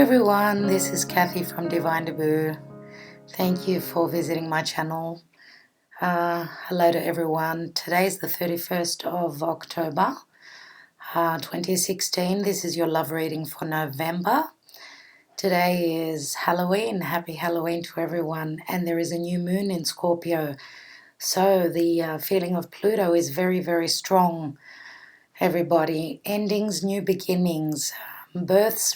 everyone, this is Kathy from Divine Debut. Thank you for visiting my channel. Hello to everyone. Today is the 31st of October 2016. This is your love reading for November. Today is Halloween. Happy Halloween to everyone. And there is a new moon in Scorpio. So the feeling of Pluto is very, very strong, everybody. Endings, new beginnings, births,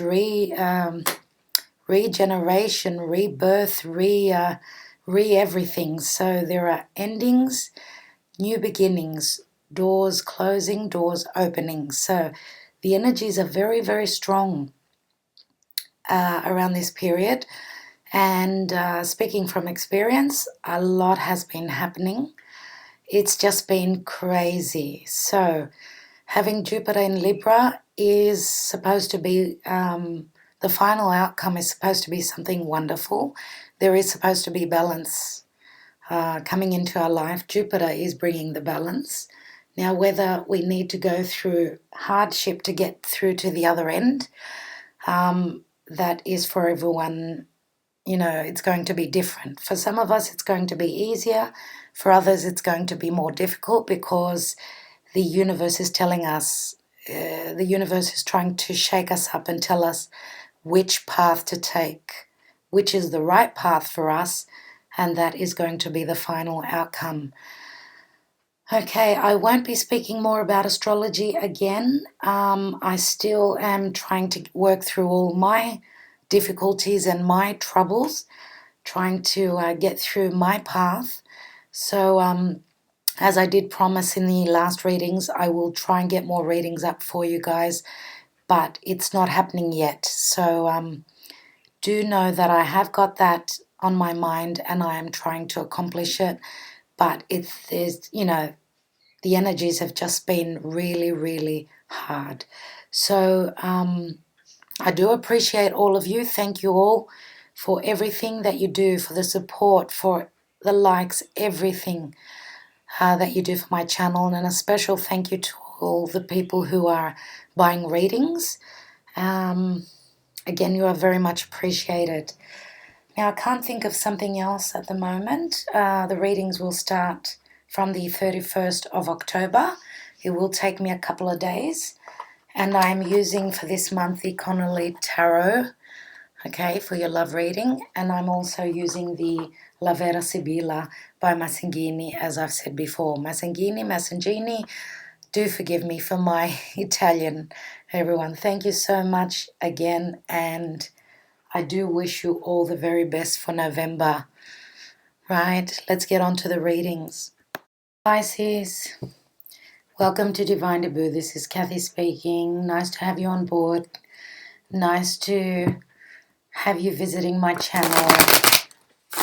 regeneration, rebirth, everything. So there are endings, new beginnings, doors closing, doors opening. So the energies are very, very strong around this period. And speaking from experience, a lot has been happening. It's just been crazy. So having Jupiter in Libra is supposed to be, the final outcome is supposed to be something wonderful. There is supposed to be balance coming into our life. Jupiter is bringing the balance. Now, whether we need to go through hardship to get through to the other end, that is for everyone. You know, it's going to be different. For some of us, it's going to be easier. For others, it's going to be more difficult because the universe is telling us, the universe is trying to shake us up and tell us which path to take, which is the right path for us, and that is going to be the final outcome. Okay, I won't be speaking more about astrology again. I still am trying to work through all my difficulties and my troubles, trying to get through my path. So as I did promise in the last readings, I will try and get more readings up for you guys, but it's not happening yet. So do know that I have got that on my mind and I am trying to accomplish it, but there's, you know, the energies have just been really, really hard. So I do appreciate all of you. Thank you all for everything that you do, for the support, for the likes, everything that you do for my channel. And a special thank you to all the people who are buying readings. Again, you are very much appreciated. Now, I can't think of something else at the moment. The readings will start from the 31st of October. It will take me a couple of days. And I'm using for this month the Connolly Tarot, okay, for your love reading. And I'm also using the La Vera Sibilla by Masangini, as I've said before. Masangini, do forgive me for my Italian, everyone. Thank you so much again. And I do wish you all the very best for November. Right, let's get on to the readings. Pisces, welcome to Divine Debut. This is Kathy speaking. Nice to have you on board. Nice to have you visiting my channel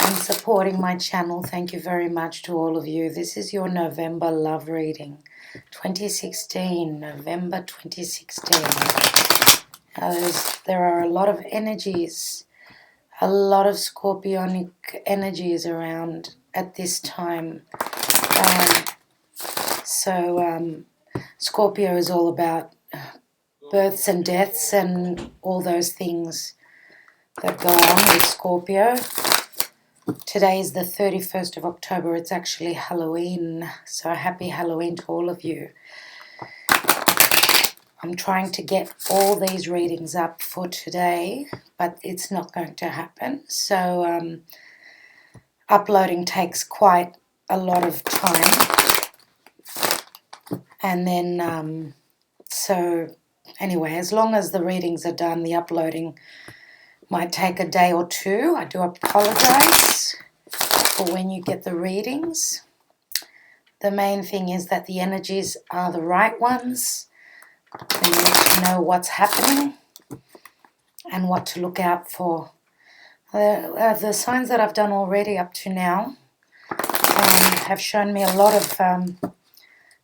and supporting my channel. Thank you very much to all of you. This is your November love reading. 2016, November 2016. There are a lot of energies, a lot of scorpionic energies around at this time. Scorpio is all about births and deaths and all those things that go on with Scorpio. Today is the 31st of October. It's actually Halloween, so happy Halloween to all of you. I'm trying to get all these readings up for today, but it's not going to happen. So uploading takes quite a lot of time. And then, so anyway, as long as the readings are done, the uploading might take a day or two. I do apologize for when you get the readings. The main thing is that the energies are the right ones. You need to know what's happening and what to look out for. The signs that I've done already up to now have shown me a lot of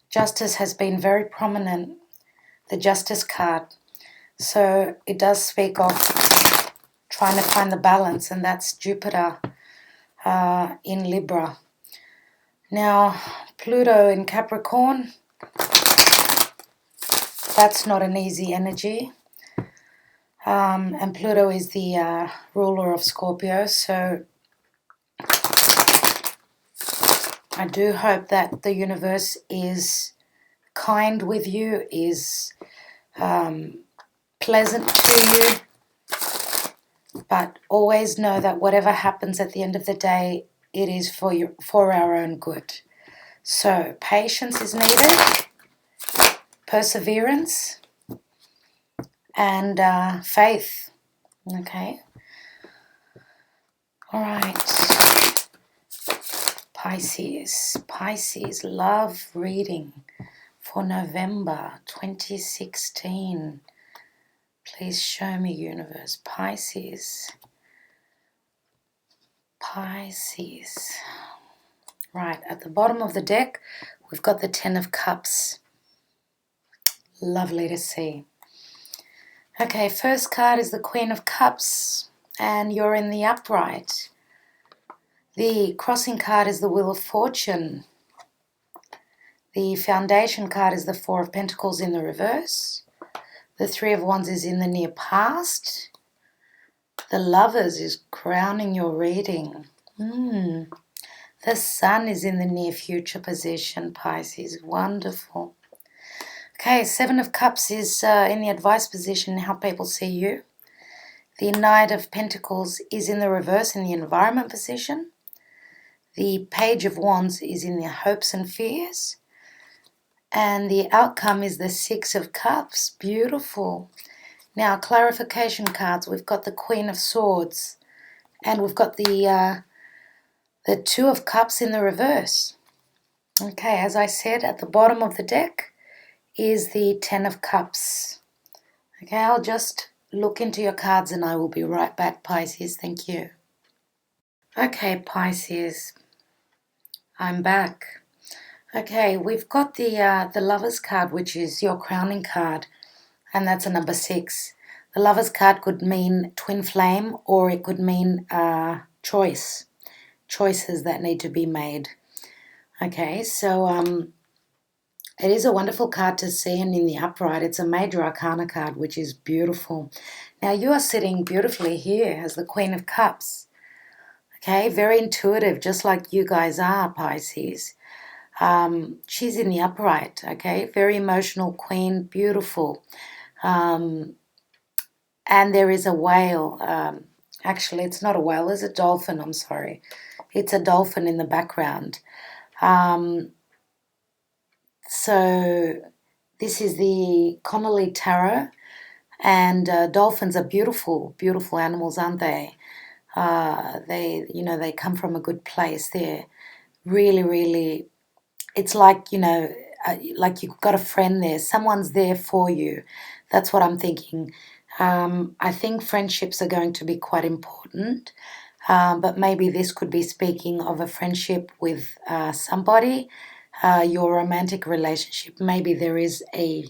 justice has been very prominent, the Justice card. So it does speak of trying to find the balance, and that's Jupiter in Libra. Now, Pluto in Capricorn, that's not an easy energy. And Pluto is the ruler of Scorpio, so I do hope that the universe is kind with you, is pleasant to you, but always know that whatever happens at the end of the day, it is for our own good. So patience is needed, perseverance, and faith. Okay. All right. Pisces, love reading for November 2016. Please show me, universe. Pisces. Right, at the bottom of the deck, we've got the Ten of Cups. Lovely to see. Okay, first card is the Queen of Cups, and you're in the upright. The crossing card is the Wheel of Fortune. The foundation card is the Four of Pentacles in the reverse. The Three of Wands is in the near past. The Lovers is crowning your reading. The Sun is in the near future position, Pisces. Wonderful. Okay, Seven of Cups is in the advice position, how people see you. The Knight of Pentacles is in the reverse in the environment position. The Page of Wands is in the hopes and fears. And the outcome is the Six of Cups. Beautiful. Now, clarification cards. We've got the Queen of Swords. And we've got the Two of Cups in the reverse. Okay, as I said, at the bottom of the deck is the Ten of Cups. Okay, I'll just look into your cards and I will be right back, Pisces. Thank you. Okay, Pisces, I'm back. Okay, we've got the Lovers card, which is your crowning card, and that's a number 6. The Lovers card could mean twin flame, or it could mean choices that need to be made. Okay, so it is a wonderful card to see, and in the upright, it's a major arcana card, which is beautiful. Now, you are sitting beautifully here as the Queen of Cups. Okay, very intuitive, just like you guys are, Pisces. She's in the upright, okay, very emotional queen, beautiful. And there is a whale. Actually, it's not a whale, it's a dolphin, I'm sorry. It's a dolphin in the background. So this is the Connolly Tarot, and dolphins are beautiful, beautiful animals, aren't they? They come from a good place. They're really, really, it's like, like you've got a friend there. Someone's there for you. That's what I'm thinking. I think friendships are going to be quite important, but maybe this could be speaking of a friendship with somebody, your romantic relationship. Maybe there is a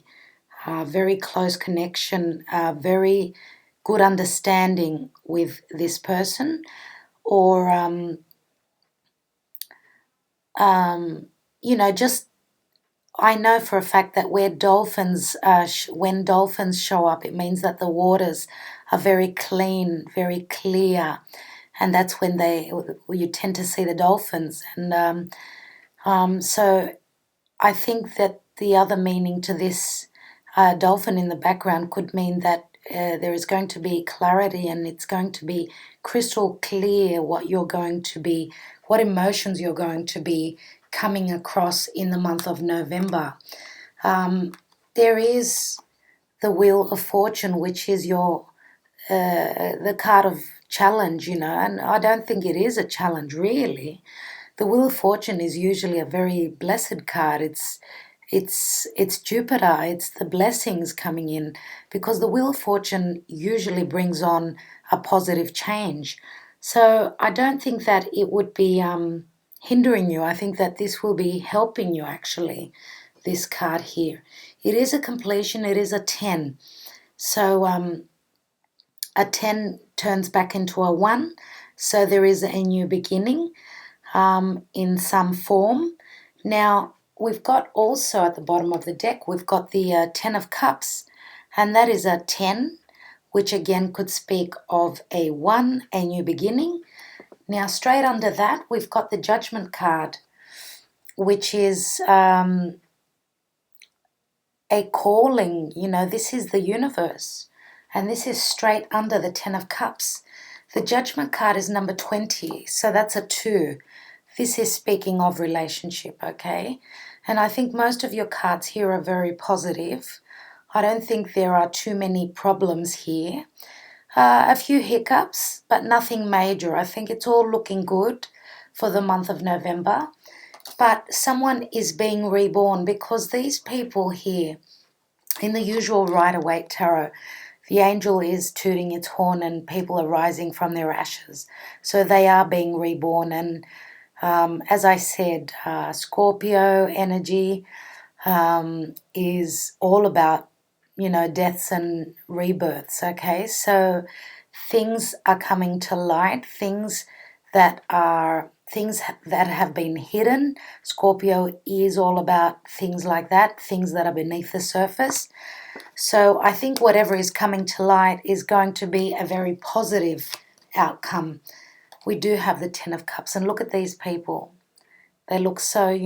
very close connection, very good understanding with this person, or just I know for a fact that when dolphins show up, it means that the waters are very clean, very clear, and that's when you tend to see the dolphins. And so I think that the other meaning to this dolphin in the background could mean that there is going to be clarity, and it's going to be crystal clear what emotions you're going to be coming across in the month of November. There is the Wheel of Fortune, which is the card of challenge, and I don't think it is a challenge really. The Wheel of Fortune is usually a very blessed card. It's Jupiter, it's the blessings coming in, because the Wheel of Fortune usually brings on a positive change. So I don't think that it would be hindering you. I think that this will be helping you, actually, this card here. It is a completion, it is a 10. So a 10 turns back into a 1, so there is a new beginning in some form. Now, we've got also at the bottom of the deck, we've got the Ten of Cups, and that is a 10, which again could speak of a new beginning. Now, straight under that, we've got the Judgment card, which is a calling. This is the universe, and this is straight under the Ten of Cups. The Judgment card is number 20, so that's a 2. This is speaking of relationship, okay? And I think most of your cards here are very positive. I don't think there are too many problems here. A few hiccups, but nothing major. I think it's all looking good for the month of November. But someone is being reborn, because these people here, in the usual Rider-Waite Tarot, the angel is tooting its horn and people are rising from their ashes. So they are being reborn. And as I said, Scorpio energy is all about, deaths and rebirths, okay? So things are coming to light, things that have been hidden. Scorpio is all about things like that, things that are beneath the surface. So I think whatever is coming to light is going to be a very positive outcome. We do have the Ten of Cups, and look at these people. They look so,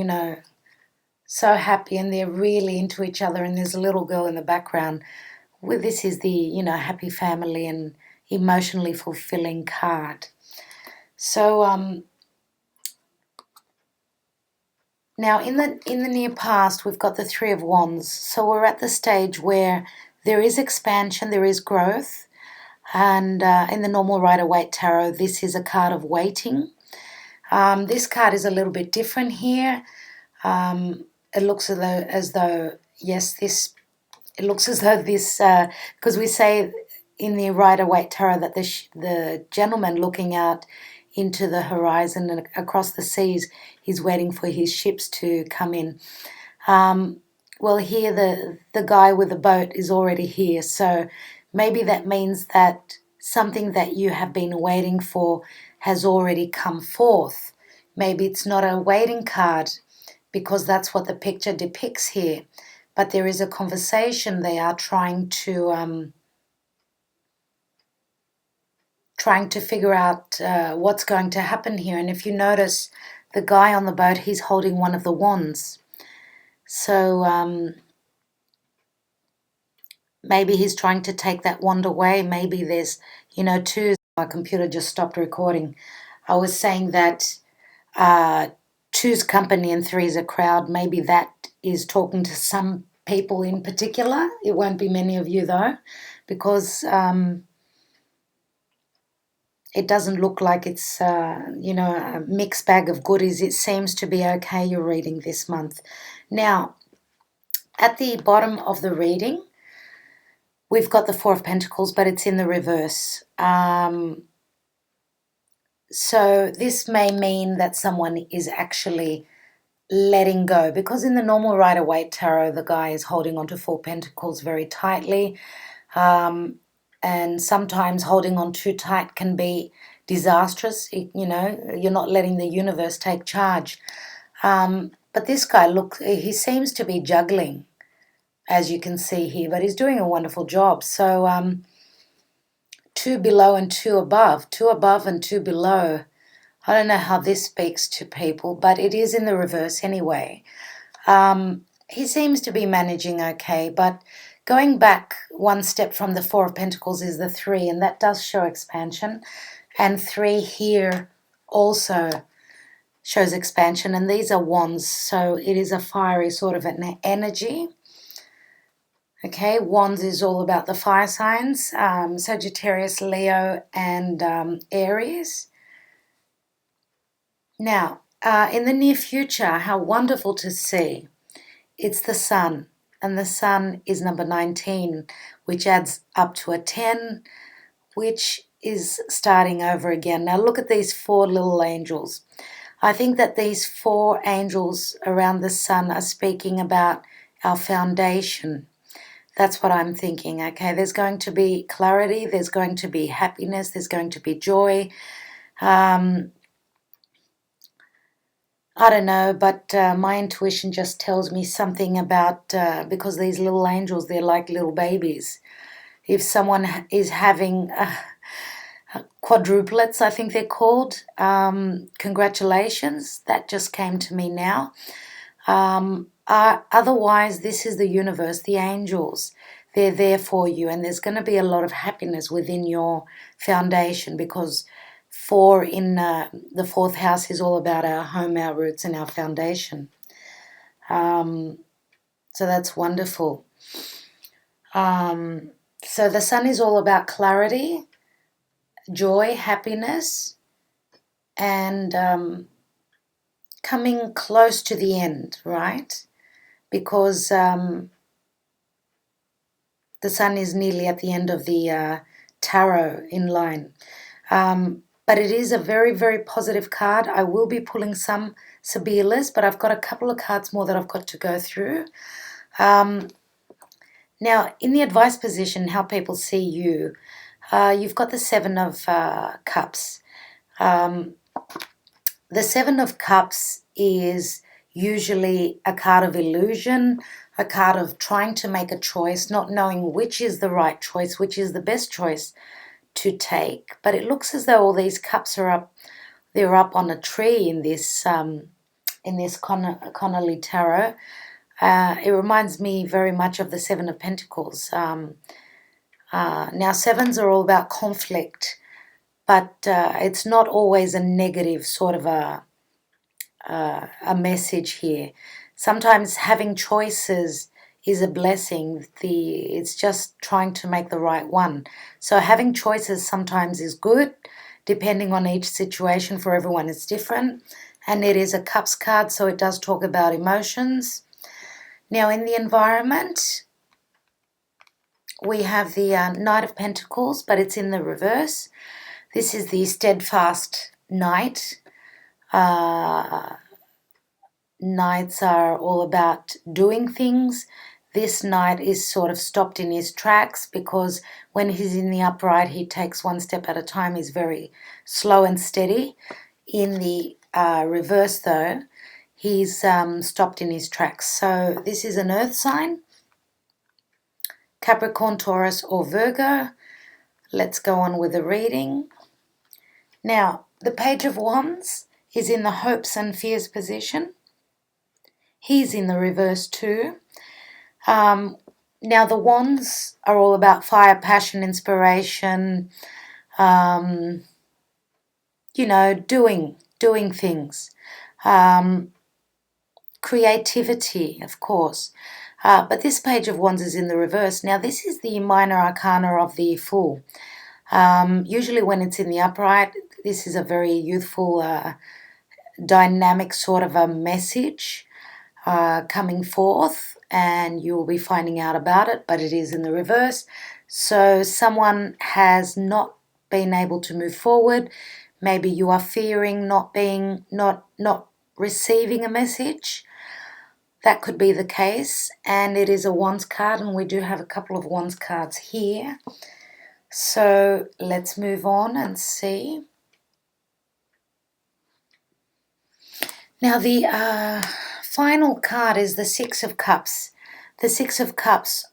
so happy, and they're really into each other, and there's a little girl in the background. Well, this is the, happy family and emotionally fulfilling card. So now in the near past, we've got the Three of Wands. So we're at the stage where there is expansion, there is growth. And in the normal Rider-Waite Tarot, this is a card of waiting. This card is a little bit different here. It looks as though this, because we say in the Rider-Waite Tarot that the gentleman looking out into the horizon and across the seas, he's waiting for his ships to come in. Well, here the guy with the boat is already here, so maybe that means that something that you have been waiting for has already come forth. Maybe it's not a waiting card, because that's what the picture depicts here, but there is a conversation. They are trying to figure out what's going to happen here. And if you notice, the guy on the boat, he's holding one of the wands. So maybe he's trying to take that wand away. Maybe there's, twos. My computer just stopped recording. I was saying that two's company and three's a crowd. Maybe that is talking to some people in particular. It won't be many of you, though, because it doesn't look like it's, a mixed bag of goodies. It seems to be okay, your reading this month. Now, at the bottom of the reading, we've got the Four of Pentacles, but it's in the reverse. So this may mean that someone is actually letting go, because in the normal Rider-Waite Tarot, the guy is holding onto Four Pentacles very tightly. And sometimes holding on too tight can be disastrous. You're not letting the universe take charge. But this guy, he seems to be juggling, as you can see here, but he's doing a wonderful job. So two below and two above and two below. I don't know how this speaks to people, but it is in the reverse anyway. He seems to be managing okay, but going back one step from the Four of Pentacles is the Three, and that does show expansion. And Three here also shows expansion, and these are wands, so it is a fiery sort of an energy. Okay, wands is all about the fire signs, Sagittarius, Leo, and Aries. Now, in the near future, how wonderful to see. It's the Sun, and the Sun is number 19, which adds up to a 10, which is starting over again. Now look at these four little angels. I think that these four angels around the Sun are speaking about our foundation. That's what I'm thinking, okay? There's going to be clarity, there's going to be happiness, there's going to be joy. I don't know, but my intuition just tells me something about, because these little angels, they're like little babies. if someone is having quadruplets, I think they're called, congratulations, that just came to me now. Otherwise, this is the universe, the angels. They're there for you, and there's going to be a lot of happiness within your foundation, because 4 in the 4th house is all about our home, our roots, and our foundation. So that's wonderful. So the sun is all about clarity, joy, happiness, and coming close to the end, right? Because the sun is nearly at the end of the tarot in line. But it is a very, very positive card. I will be pulling some Sibilas, but I've got a couple of cards more that I've got to go through. Now, in the advice position, how people see you, you've got the 7 of Cups. The 7 of Cups is usually a card of illusion, a card of trying to make a choice, not knowing which is the right choice, which is the best choice to take. But it looks as though all these cups are up, they're up on a tree in this Connolly Tarot. It reminds me very much of the 7 of Pentacles. Now, 7s are all about conflict, but it's not always a negative sort of a message here. Sometimes having choices is a blessing. It's just trying to make the right one. So having choices sometimes is good, depending on each situation. For everyone it's different. And it is a Cups card, so it does talk about emotions. Now, in the environment, we have the Knight of Pentacles, but it's in the reverse. This is the steadfast knight. Knights are all about doing things. This knight is sort of stopped in his tracks, because when he's in the upright, he takes one step at a time. He's very slow and steady. In the reverse, though, he's stopped in his tracks. So this is an earth sign, Capricorn, Taurus, or Virgo. Let's go on with the reading. Now, the Page of Wands is in the hopes and fears position. He's in the reverse too. Now, the wands are all about fire, passion, inspiration, doing things. Creativity, of course. But this Page of Wands is in the reverse. Now, this is the minor arcana of the Fool. Usually when it's in the upright, this is a very youthful, dynamic sort of a message coming forth, and you'll be finding out about it, but it is in the reverse. So someone has not been able to move forward. Maybe you are fearing not receiving a message. That could be the case. And it is a Wands card, and we do have a couple of Wands cards here. So let's move on and see. Now, the final card is the 6 of Cups. The 6 of Cups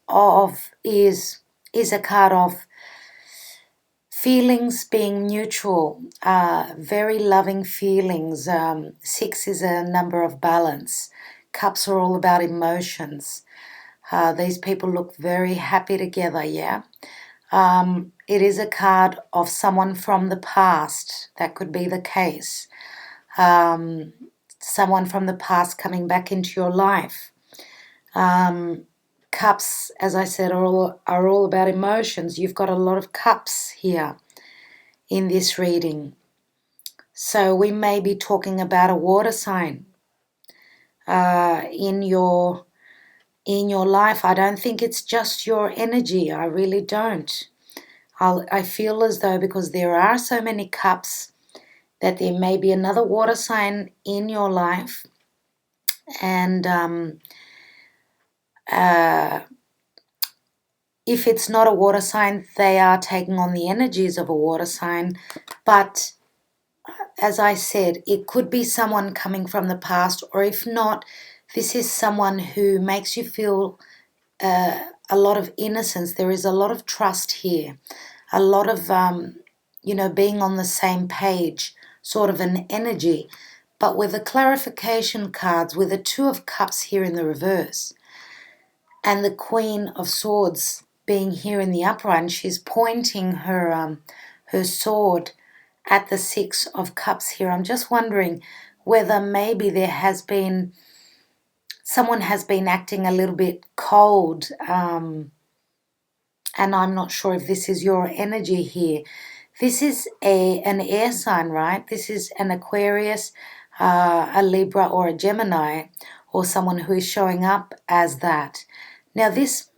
is a card of feelings being neutral, very loving feelings. 6 is a number of balance. Cups are all about emotions. These people look very happy together, yeah? It is a card of someone from the past. That could be the case. Someone from the past coming back into your life. Cups, as I said, are all about emotions. You've got a lot of cups here in this reading. So we may be talking about a water sign in your life. I don't think it's just your energy. I really don't. I feel as though, because there are so many cups, that there may be another water sign in your life. And if it's not a water sign, they are taking on the energies of a water sign. But as I said, it could be someone coming from the past, or if not, this is someone who makes you feel a lot of innocence. There is a lot of trust here, a lot of, being on the same page, sort of an energy. But with the clarification cards, with the Two of Cups here in the reverse, and the Queen of Swords being here in the upright, and she's pointing her sword at the Six of Cups here. I'm just wondering whether maybe someone has been acting a little bit cold, and I'm not sure if this is your energy here. This is an air sign, right? This is an Aquarius, a Libra, or a Gemini, or someone who is showing up as that. Now, this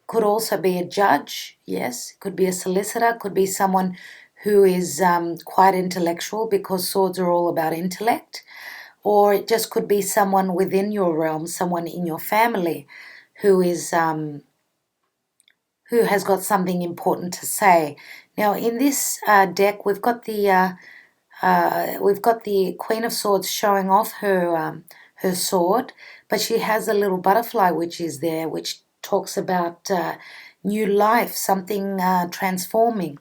could also be a judge, yes. It could be a solicitor, could be someone who is quite intellectual, because swords are all about intellect. Or it just could be someone within your realm, someone in your family who has got something important to say. Now, in this deck, we've got the Queen of Swords showing off her sword, but she has a little butterfly which is there, which talks about new life, something transforming,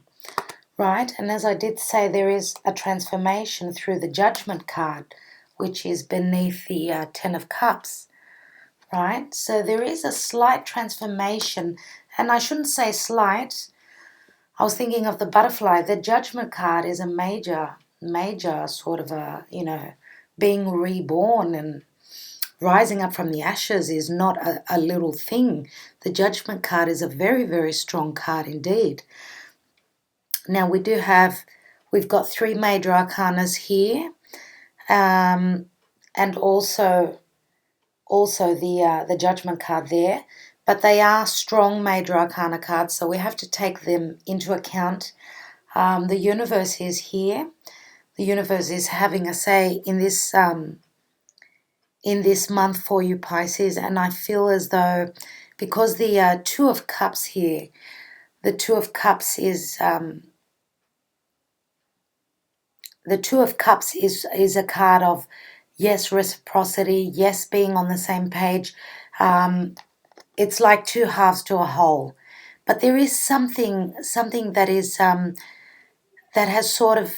right? And as I did say, there is a transformation through the Judgment card, which is beneath the Ten of Cups, right? So there is a slight transformation, and I shouldn't say slight. I was thinking of the butterfly. The Judgment card is a major sort of being reborn, and rising up from the ashes is not a little thing. The Judgment card is a very, very strong card indeed. Now we've got three major arcanas here, and also the Judgment card there, but they are strong major arcana cards, so we have to take them into account. The universe is here. The universe is having a say in this month for you, Pisces, and I feel as though, because the Two of Cups here, the Two of Cups is a card of, yes, reciprocity, yes, being on the same page. It's like two halves to a whole, but there is something that is that has sort of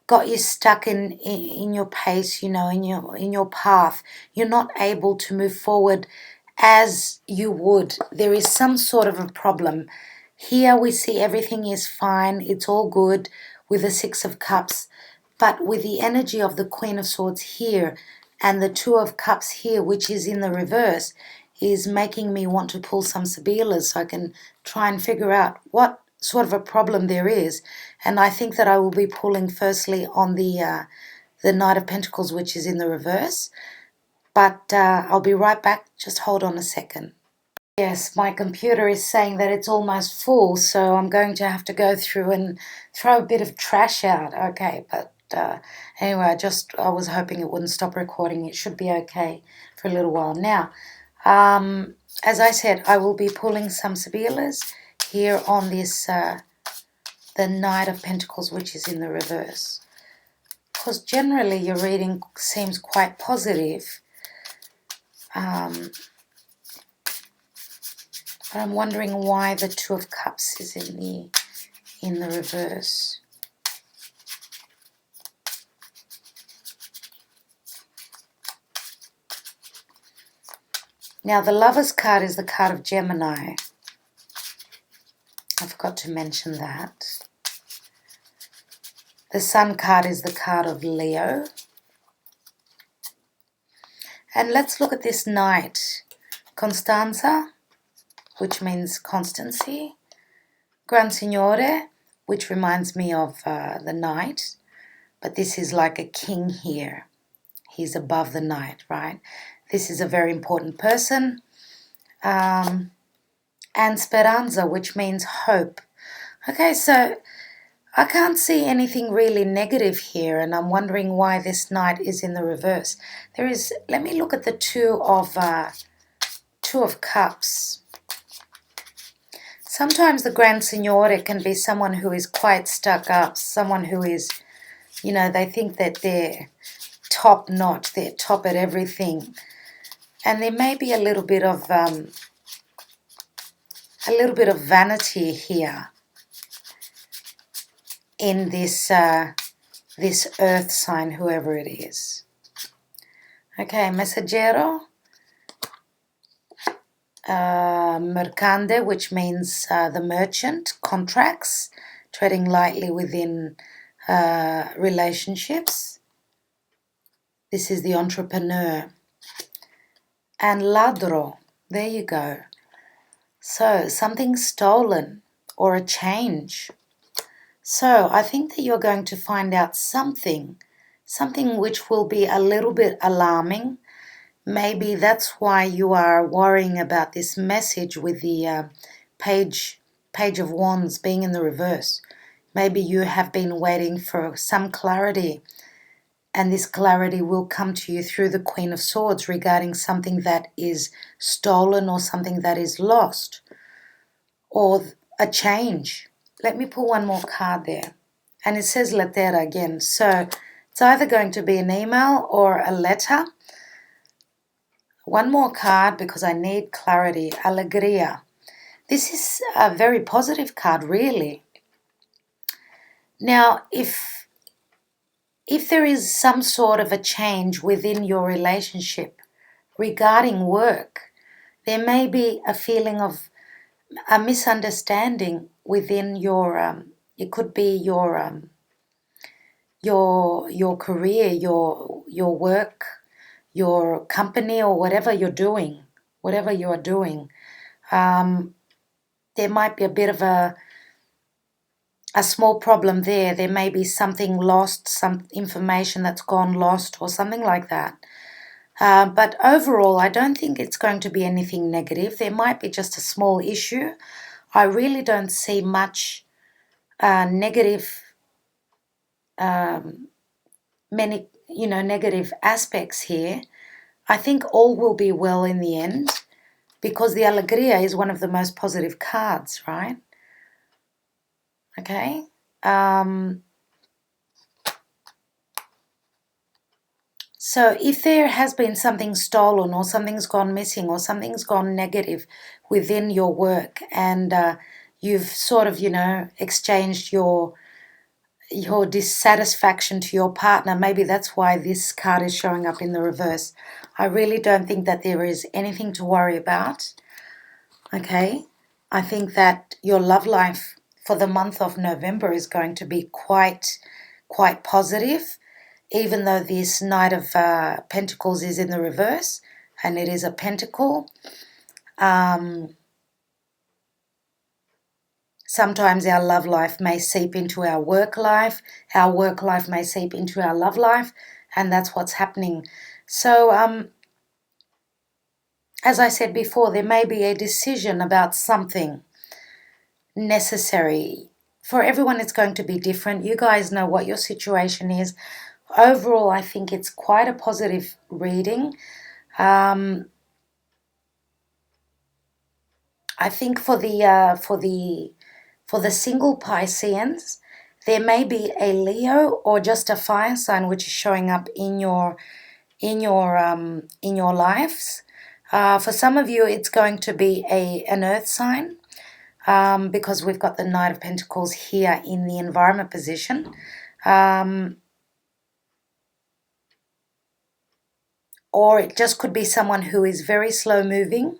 got you stuck in your pace, in your path. You're not able to move forward as you would. There is some sort of a problem. Here we see everything is fine, it's all good with the Six of Cups, but with the energy of the Queen of Swords here and the Two of Cups here, which is in the reverse, is making me want to pull some Sibilas so I can try and figure out what sort of a problem there is. And I think that I will be pulling firstly on the Knight of Pentacles, which is in the reverse. But I'll be right back. Just hold on a second. Yes, my computer is saying that it's almost full, so I'm going to have to go through and throw a bit of trash out. Okay, but anyway, I was hoping it wouldn't stop recording. It should be okay for a little while. Now, as I said, I will be pulling some Sibilas here on this, the Knight of Pentacles, which is in the reverse. Because generally your reading seems quite positive. But I'm wondering why the Two of Cups is in the reverse. Now the Lovers card is the card of Gemini. I forgot to mention that. The Sun card is the card of Leo. And let's look at this Knight. Constanza, which means constancy. Gran Signore, which reminds me of the Knight. But this is like a king here. He's above the Knight, right? This is a very important person. And Speranza, which means hope. Okay, so I can't see anything really negative here, and I'm wondering why this Knight is in the reverse. Let me look at the Two of Cups. Sometimes the Gran Signore can be someone who is quite stuck up, someone who is, they think that they're top notch, they're top at everything. And there may be a little bit of a little bit of vanity here in this this earth sign, whoever it is. Okay, messaggero, mercante, which means the merchant, contracts, treading lightly within relationships. This is the entrepreneur. And ladro, there you go. So something stolen or a change. So I think that you're going to find out something which will be a little bit alarming. Maybe that's why you are worrying about this message with the page of wands being in the reverse. Maybe you have been waiting for some clarity, and this clarity will come to you through the Queen of Swords regarding something that is stolen or something that is lost or a change. Let me pull one more card there. And it says lettera again. So it's either going to be an email or a letter. One more card because I need clarity. Alegria. This is a very positive card, really. Now, if there is some sort of a change within your relationship regarding work, there may be a feeling of a misunderstanding within your it could be your career, your work, your company, or whatever you're doing, whatever you are doing. There might be a bit of a small problem there. There may be something lost, some information that's gone lost or something like that. But overall, I don't think it's going to be anything negative. There might be just a small issue. I really don't see much negative, negative aspects here. I think all will be well in the end because the Alegria is one of the most positive cards, right? Okay. So if there has been something stolen or something's gone missing or something's gone negative within your work and you've sort of, exchanged your dissatisfaction to your partner, maybe that's why this card is showing up in the reverse. I really don't think that there is anything to worry about. Okay. I think that your love life for the month of November is going to be quite positive, even though this Knight of Pentacles is in the reverse and it is a pentacle. Sometimes our love life may seep into our work life may seep into our love life, and that's what's happening. So as I said before, there may be a decision about something necessary. For everyone, it's going to be different. You guys know what your situation is. Overall, I think it's quite a positive reading. I think for the single Pisceans, there may be a Leo or just a fire sign which is showing up in your lives. For some of you, it's going to be an earth sign because we've got the Knight of Pentacles here in the environment position. Or it just could be someone who is very slow moving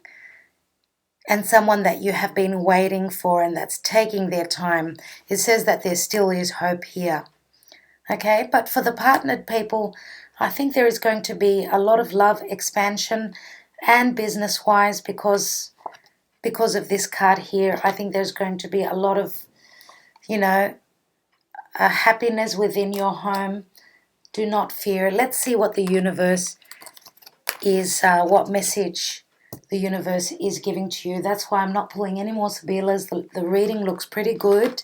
and someone that you have been waiting for and that's taking their time. It says that there still is hope here. Okay, but for the partnered people, I think there is going to be a lot of love expansion and business-wise because of this card here. I think there's going to be a lot of, happiness within your home. Do not fear. Let's see what the universe is, what message the universe is giving to you. That's why I'm not pulling any more Sibilas. The reading looks pretty good.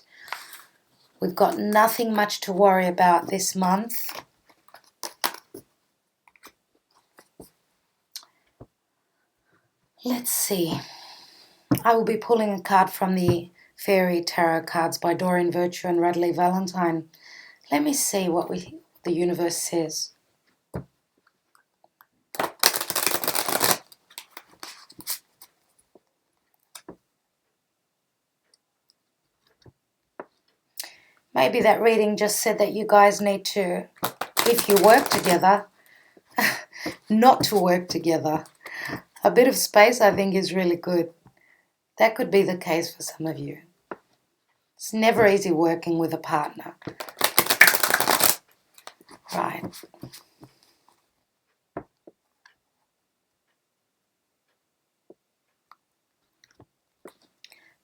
We've got nothing much to worry about this month. Let's see. I will be pulling a card from the Fairy Tarot cards by Doreen Virtue and Radley Valentine. Let me see what the universe says. maybe that reading just said that you guys need to, if you work together, not to work together. A bit of space, I think, is really good. That could be the case for some of you. It's never easy working with a partner. Right.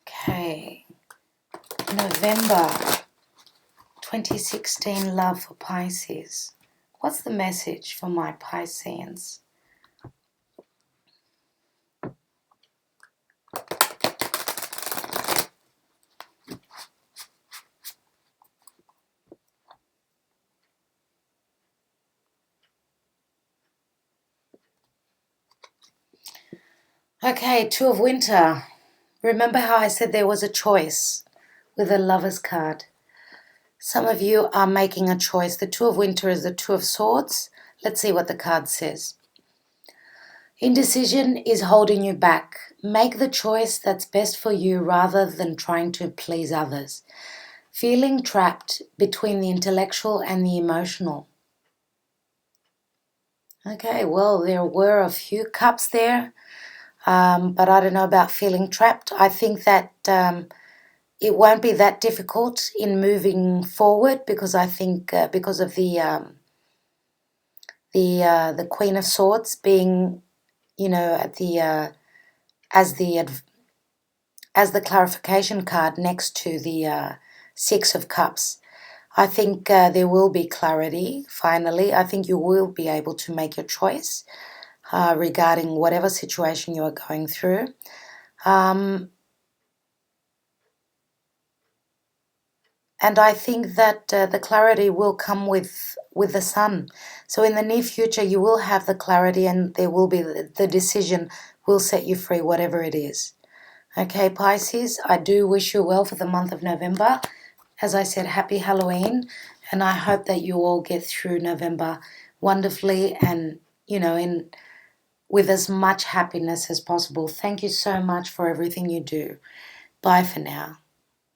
Okay. November 2016 love for Pisces. What's the message for my Pisceans? Okay, Two of Winter. Remember how I said there was a choice with the Lover's card? Some of you are making a choice. The Two of Winter is the Two of Swords. Let's see what the card says. Indecision is holding you back. Make the choice that's best for you rather than trying to please others. Feeling trapped between the intellectual and the emotional. Okay, well, there were a few cups there, but I don't know about feeling trapped. I think that it won't be that difficult in moving forward because I think because of the Queen of Swords being, at the as the clarification card next to the Six of Cups. I think there will be clarity, finally. I think you will be able to make your choice regarding whatever situation you are going through. And I think that the clarity will come with the Sun. So in the near future, you will have the clarity and there will be the decision will set you free, whatever it is. Okay, Pisces, I do wish you well for the month of November. As I said, happy Halloween, and I hope that you all get through November wonderfully and, with as much happiness as possible. Thank you so much for everything you do. Bye for now.